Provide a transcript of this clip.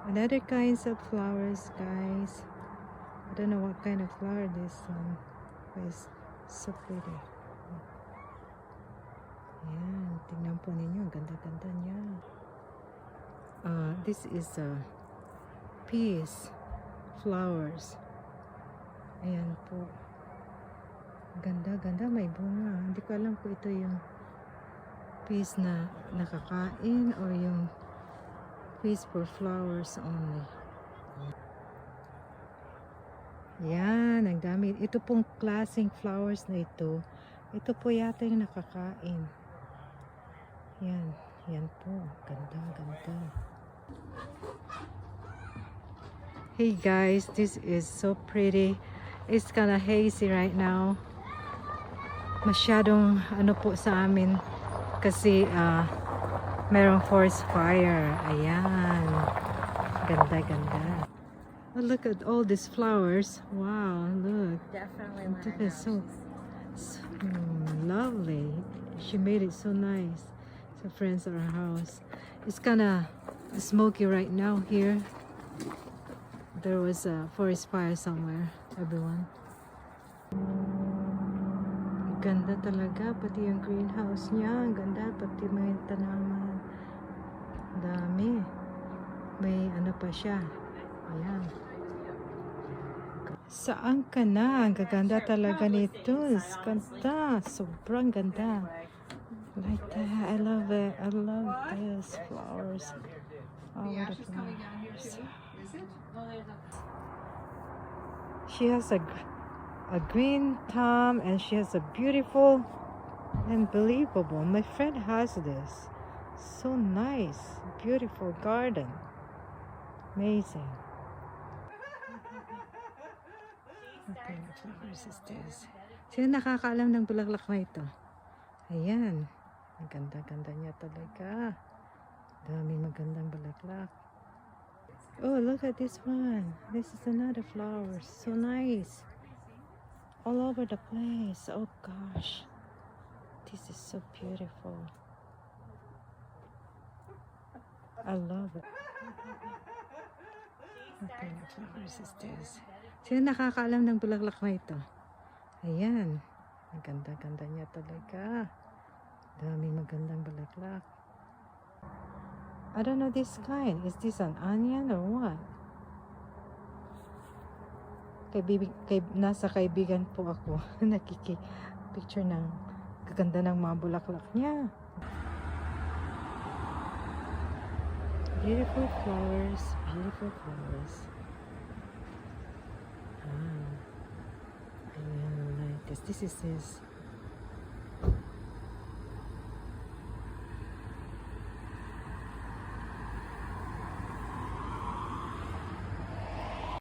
Another kinds of flowers, guys. I don't know what kind of flower this one, but it's so pretty. Ayan, tingnan po ninyo, ganda-ganda niya. This is peace flowers. Ayan po. Ganda-ganda, may bunga. Hindi ko alam kung ito yung peace na nakakain or yung peace for flowers only. Yan, ang dami. Ito pong klaseng flowers na ito. Ito po yata yung nakakain. Yan, yan po. Ganda, ganda. Hey guys, this is so pretty. It's kinda hazy right now. Masyadong ano po sa amin kasi merong forest fire. Ayan. Ganda, ganda. Oh, look at all these flowers. Wow, look. Definitely Look learn at so lovely. She made it so nice. So friends at our house. It's kinda smoky right now here. There was a forest fire somewhere, everyone. Ganda talaga, pati yung greenhouse niya. Ganda, pati may tanaman. Dami. May ano pa siya. Ayan. Saan ka na? Ang gaganda talaga nito. Ganda. Sobrang ganda. Like that. I love it. I love this. Flowers. Oh, what a flowers. She has a green thumb and she has a beautiful, unbelievable. My friend has this. So nice. Beautiful garden. Amazing. Okay, what flowers is this? Sino nakakaalam ng bulaklak na ito? Ayan. Ang ganda-ganda niya talaga. Daming magandang bulaklak. Oh, look at this one. This is another flower. So nice. All over the place. Oh gosh. This is so beautiful. I love it. Okay, what flowers is this? Sino nakakaalam ng bulaklak na ito? Ayan. Ang ganda-ganda niya talaga. Daming magandang bulaklak. I don't know this kind. Is this an onion or what? Nasa kaibigan po ako. Nakiki-picture ng kaganda ng mga bulaklak niya. Beautiful flowers. Beautiful flowers. Ayan, I like this. This is his